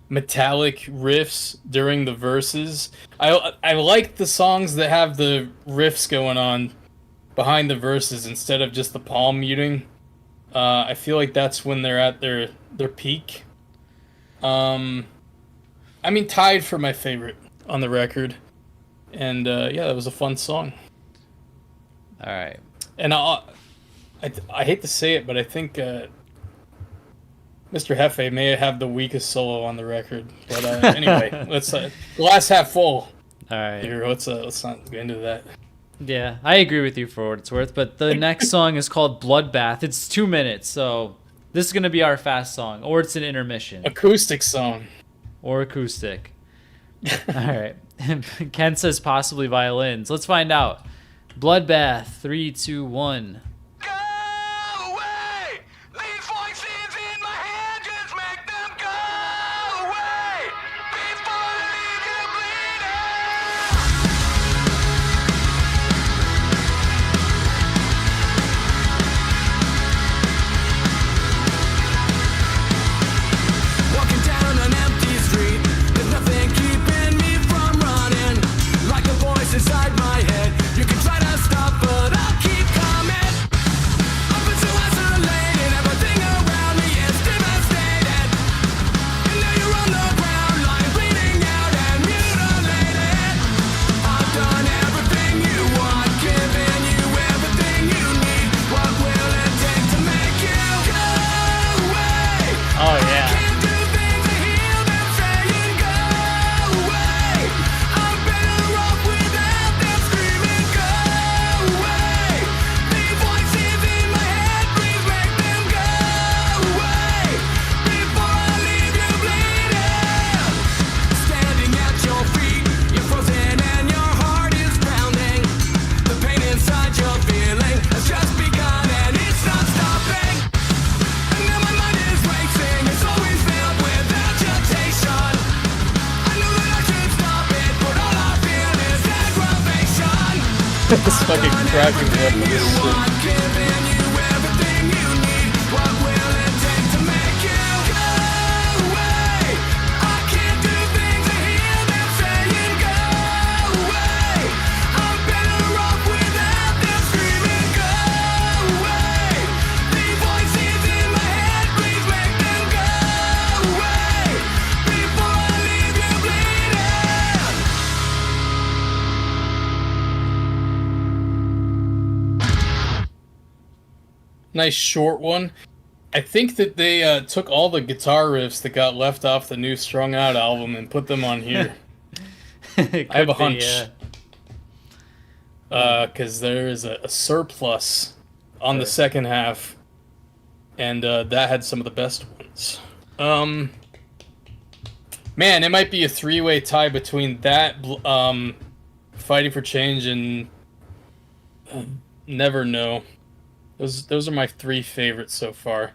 metallic riffs during the verses. I like the songs that have the riffs going on behind the verses instead of just the palm muting. I feel like that's when they're at their peak. I mean, tied for my favorite on the record. And yeah, that was a fun song. All right. And I hate to say it, but I think Mr. Hefe may have the weakest solo on the record. But anyway, let's glass half full. All right. Here, let's not get into that. Yeah, I agree with you for what it's worth. But the next song is called Bloodbath. It's 2 minutes, so this is gonna be our fast song, or it's an intermission, Acoustic song. or acoustic. All right. Ken says possibly violins. Let's find out. Bloodbath. 3, 2, 1. Go away! These voices in my head just make them go away before I leave you bleeding. Walking down an empty street, there's nothing keeping me from running. Like a voice inside my head, you can try to stop, but I'll keep coming. This fucking cracking up with this shit. Nice short one. I think that they took all the guitar riffs that got left off the new Strung Out album and put them on here. I have a hunch. Because there is a surplus on the second half, and that had some of the best ones. Man, it might be a three-way tie between that, Fighting for Change, and Never Know. Those are my three favorites so far.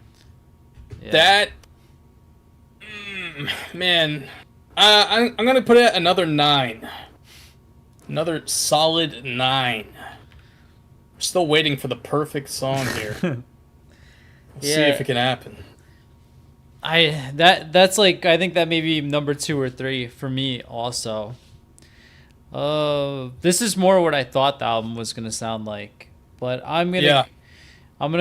Yeah. That, man, I'm gonna put it at another 9. Another solid 9. We're still waiting for the perfect song here. We'll see if it can happen. That's like, I think that may be number 2 or 3 for me also. This is more what I thought the album was gonna sound like, but I'm gonna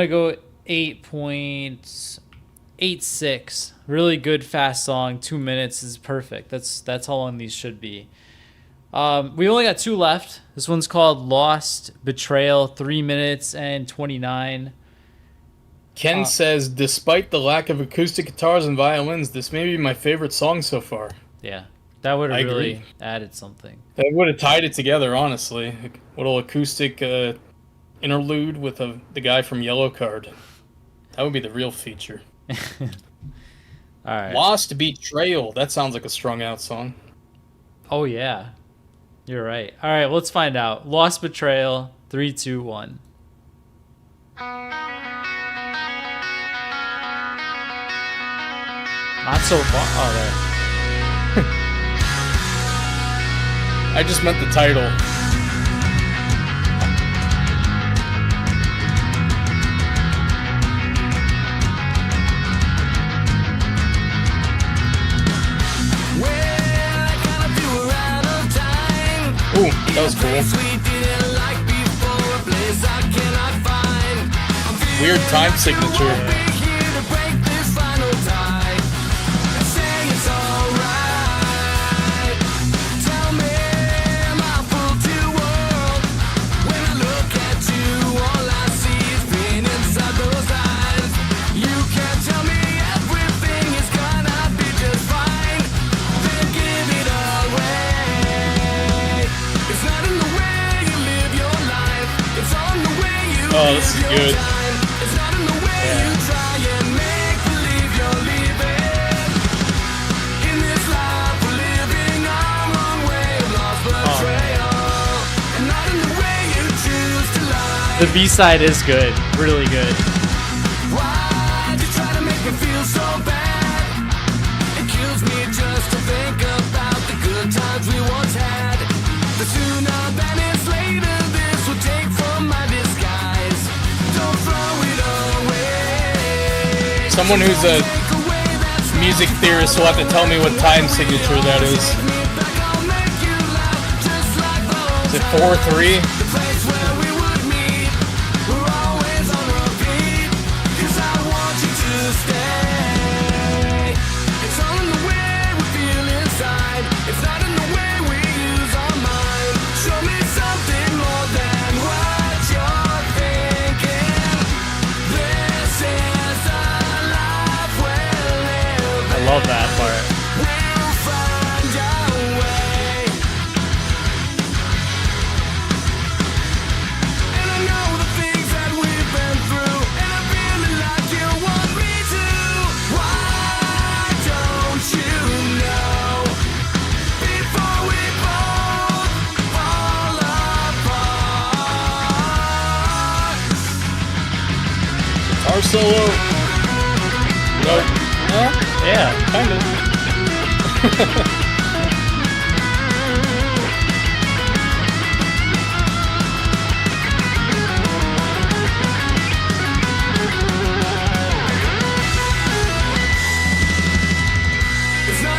go 8.86. Really good fast song. 2 minutes is perfect. That's how long these should be. We only got 2 left. This one's called Lost Betrayal, 3 minutes and 29. Ken says, despite the lack of acoustic guitars and violins, this may be my favorite song so far. Yeah, that would have really added something. That would have tied it together, honestly. A little acoustic interlude with the guy from Yellow Card. That would be the real feature. All right. Lost Betrayal. That sounds like a Strung Out song. Oh, yeah. You're right. All right, let's find out. Lost Betrayal, 3, 2, 1. Not so far. Oh, there. I just meant the title. Ooh, that was cool. Weird time signature. Oh, this is good. The B-side is good. Really good. Why'd you try to make me feel so bad? It kills me just to think about the good times we once had. The sooner than it's later, this will take from my disguise. Don't throw it away. Someone who's a music theorist will have to tell me what time signature that is. Is it 4/3? I love that part. Guitar solo. Nope. Huh? Yeah, kind of.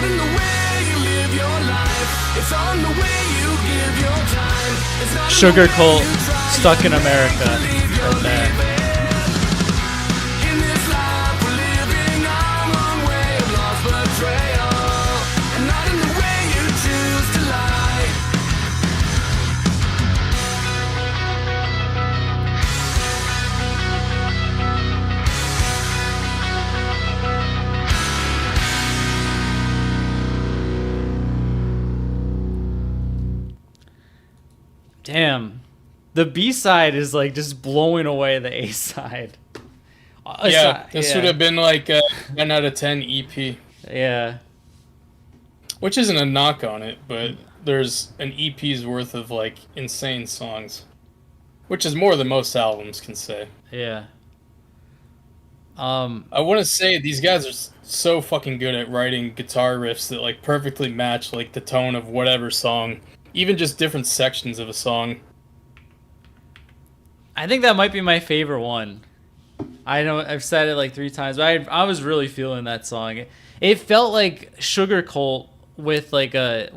in the way you live your life. It's on the way you give your time. It's not Sugar in the way Cult, you try Stuck in to America. believe you're Right there. living. In this life we're living, I'm on way of lost betrayal. And not in the way you choose to lie. Damn. The B-side is like just blowing away the A-side. Yeah, this would have been like a 10 out of 10 EP. Yeah. Which isn't a knock on it, but there's an EP's worth of like insane songs. Which is more than most albums can say. Yeah. I want to say these guys are so fucking good at writing guitar riffs that like perfectly match like the tone of whatever song, even just different sections of a song. I think that might be my favorite one. I know I've said it like 3 times, but I was really feeling that song. It felt like Sugar Cult with like a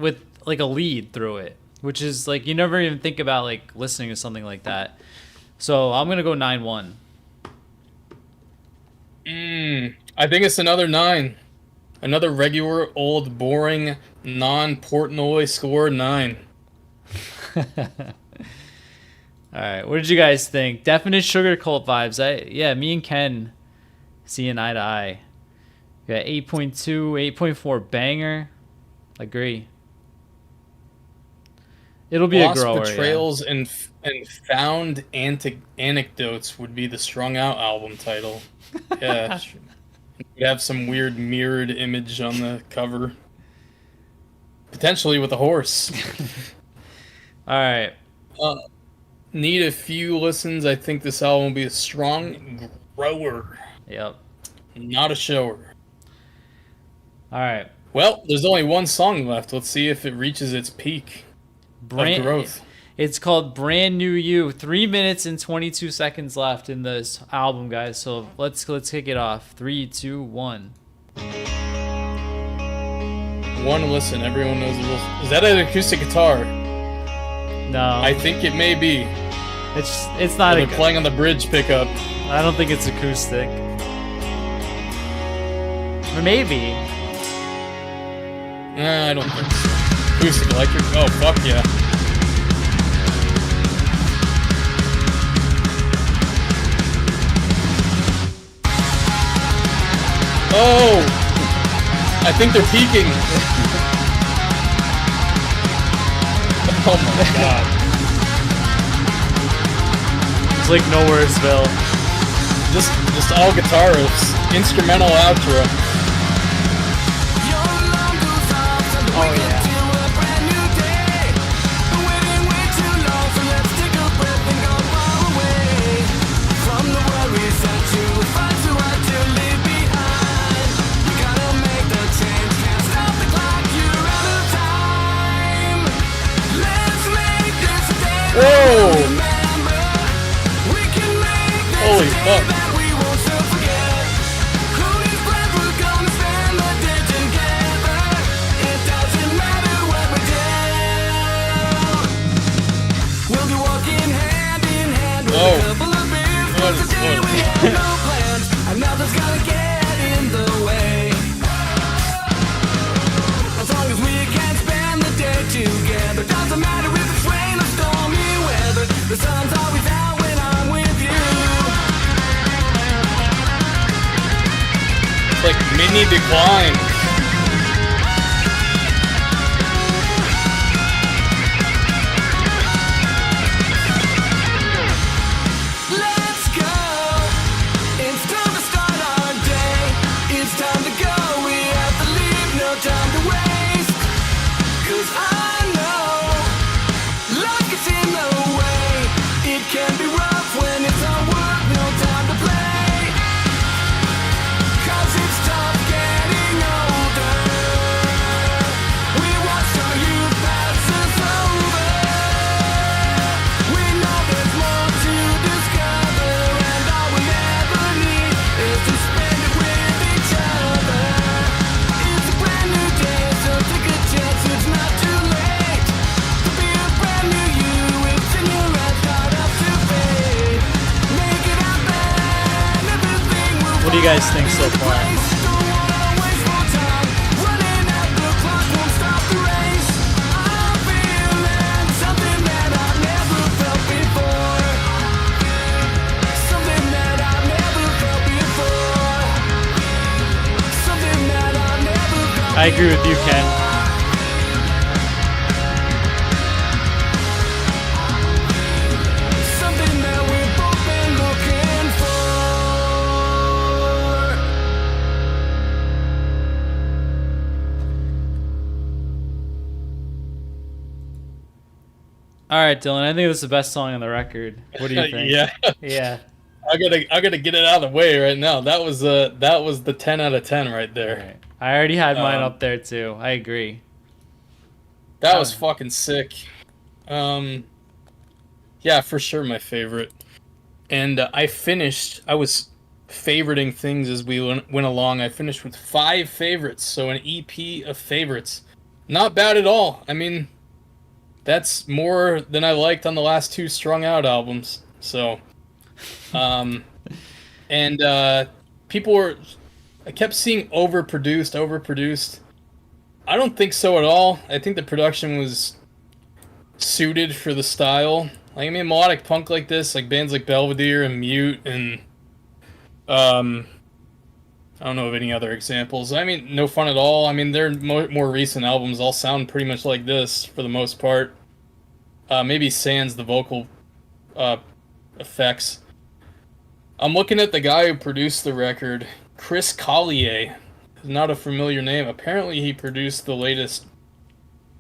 lead through it, which is like you never even think about like listening to something like that. So I'm gonna go 9-1. I think it's another 9. Another regular, old, boring, non-Portnoy score 9. All right, what did you guys think? Definite Sugar Cult vibes. Me and Ken seeing eye to eye. We got 8.2, 8.4 banger. Agree. It'll be Lost a grower. Betrayals and Found Anecdotes would be the Strung Out album title. Yeah. We'd have some weird mirrored image on the cover. Potentially with a horse. All right. Need a few listens. I think this album will be a strong grower. Yep. Not a shower. All right. Well, there's only one song left. Let's see if it reaches its peak of growth. It's called Brand New You. 3 minutes and 22 seconds left in this album, guys. So let's kick it off. 3, 2, 1. One listen. Everyone knows it will. Is that an acoustic guitar? No, I think it may be. it's not. They're playing on the bridge pickup. I don't think it's acoustic. Or maybe. I don't think so. Acoustic electric? Oh, fuck yeah. Oh! I think they're peaking. Oh my god. It's like Nowheresville. Just all guitar riffs. Instrumental outro. Oh yeah. Whoa! Holy fuck. The sun's always out when I'm with you. It's like mini decline. Let's go. It's time to start our day. It's time to go. We have to leave, no time to waste. 'Cause I know luck is in the way. It can be rough when it's all work, no time to play. 'Cause it's tough getting on. guys think so far? I agree with you, Ken. All right, Dylan. I think this is the best song on the record. What do you think? Yeah. I gotta get it out of the way right now. That was the 10 out of 10 right there. All right. I already had mine up there too. I agree. That was fucking sick. Yeah, for sure my favorite. And I was favoriting things as we went along. I finished with 5 favorites, so an EP of favorites. Not bad at all. I mean, that's more than I liked on the last 2 Strung Out albums. So, people were, I kept seeing overproduced. I don't think so at all. I think the production was suited for the style. Like, I mean, melodic punk like this, like bands like Belvedere and Mute and, I don't know of any other examples. I mean, No Fun at All. I mean, their more recent albums all sound pretty much like this for the most part. Maybe sans the vocal effects. I'm looking at the guy who produced the record, Chris Collier. Not a familiar name. Apparently, he produced the latest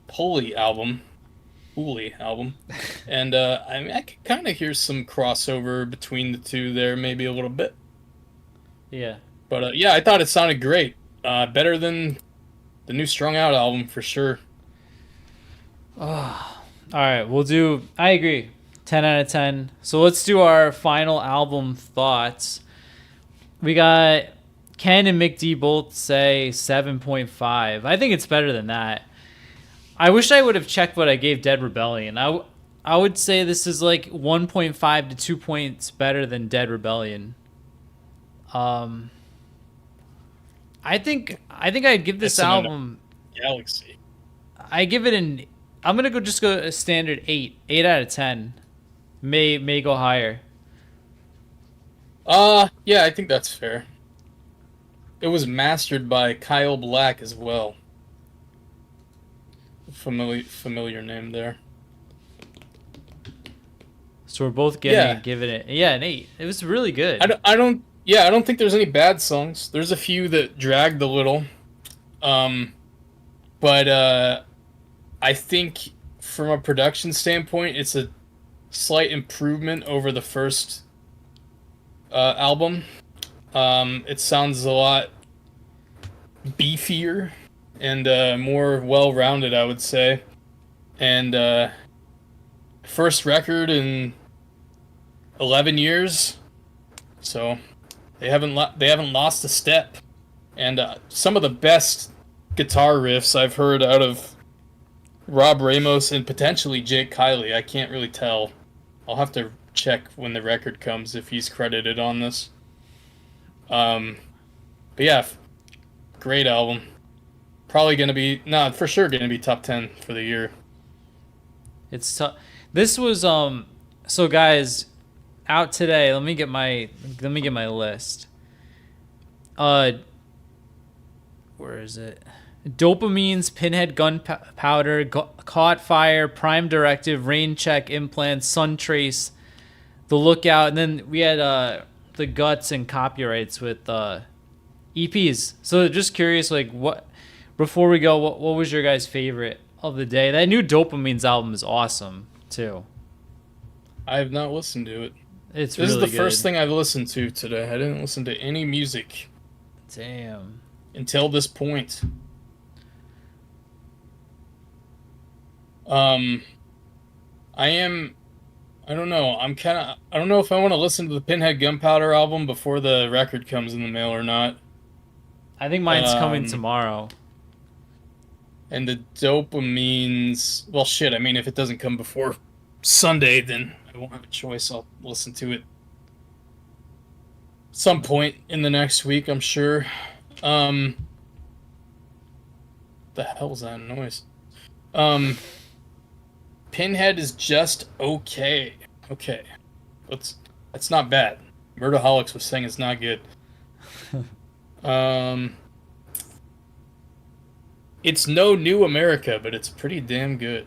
Pulley album. And I mean, I could kind of hear some crossover between the two there, maybe a little bit. Yeah. But yeah, I thought it sounded great. Better than the new Strung Out album for sure. All right, I agree. 10 out of 10. So let's do our final album thoughts. We got Ken and Mick D both say 7.5. I think it's better than that. I wish I would have checked what I gave Dead Rebellion. I would say this is like 1.5 to 2 points better than Dead Rebellion. I think I'd give this album Galaxy. I give it I'm gonna go a standard 8 out of 10. May go higher. Yeah, I think that's fair. It was mastered by Kyle Black as well. Familiar name there. So we're both giving it an 8. It was really good. I don't think there's any bad songs. There's a few that dragged a little. But I think from a production standpoint, it's a slight improvement over the first album. It sounds a lot beefier and more well-rounded, I would say. And first record in 11 years, so they haven't lost a step. And some of the best guitar riffs I've heard out of Rob Ramos and potentially Jake Kiley. I can't really tell. I'll have to check when the record comes if he's credited on this. But yeah, great album. Probably for sure gonna be top 10 for the year. It's tough. This was so guys, out today. Let me get my list. Where is it? Dopamines, Pinhead Gunpowder, Caught Fire, Prime Directive, Rain Check, Implants, Sun Trace, The Lookout, and then we had the Guts and Copyrights with EPs. So just curious, like, what before we go, what was your guys' favorite of the day? That new Dopamines album is awesome too. I have not listened to it. This is the first thing I've listened to today. I didn't listen to any music. Damn. Until this point. I don't know. I don't know if I want to listen to the Pinhead Gunpowder album before the record comes in the mail or not. I think mine's coming tomorrow. And the Dopamines, well, shit, I mean, if it doesn't come before Sunday, then I won't have a choice. I'll listen to it some point in the next week, I'm sure. The hell's that noise? Pinhead is just okay. Okay. That's not bad. Murderholics was saying it's not good. It's no New America, but it's pretty damn good.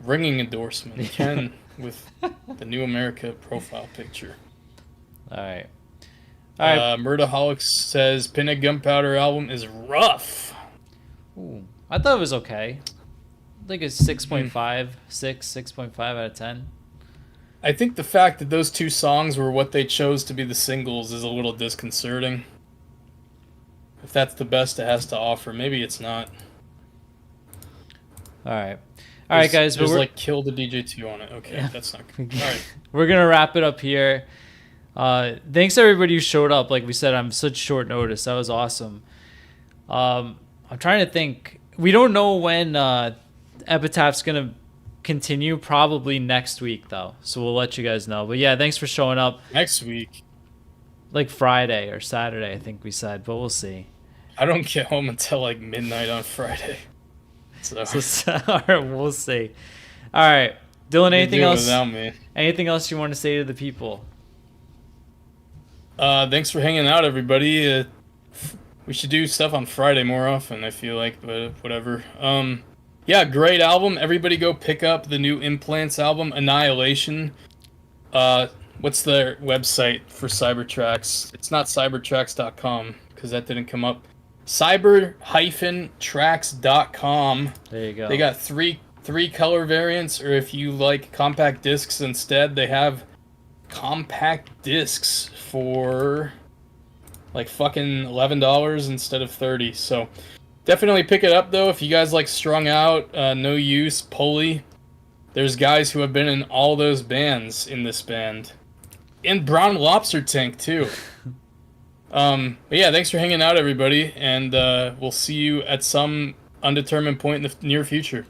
Ringing endorsement. Ken with the New America profile picture. All right. Murderholics says Pinhead Gunpowder album is rough. Ooh, I thought it was okay. I think it's 6.5, 6.5 out of 10. I think the fact that those two songs were what they chose to be the singles is a little disconcerting. If that's the best it has to offer, maybe it's not. All right, guys. There's like Kill the DJ2 on it. Okay, yeah. That's not good. All right. We're going to wrap it up here. Thanks everybody who showed up. Like we said, on such short notice. That was awesome. I'm trying to think. We don't know when Epitaph's going to continue. Probably next week, though. So we'll let you guys know. But yeah, thanks for showing up. Next week. Like Friday or Saturday, I think we said. But we'll see. I don't get home until like midnight on Friday. So all right, we'll see. All right. Dylan, anything else? Without me. Anything else you want to say to the people? Thanks for hanging out, everybody. We should do stuff on Friday more often, I feel like, but whatever. Yeah, great album. Everybody go pick up the new Implants album, Annihilation. What's their website for Cybertracks? It's not cybertracks.com, because that didn't come up. cyber-tracks.com. There you go. They got three color variants, or if you like compact discs instead, they have compact discs for like fucking $11 instead of $30. So definitely pick it up though if you guys like Strung Out, No Use, Pulley. There's guys who have been in all those bands in this band. And Brown Lobster Tank too. But yeah, thanks for hanging out everybody, and we'll see you at some undetermined point in the near future.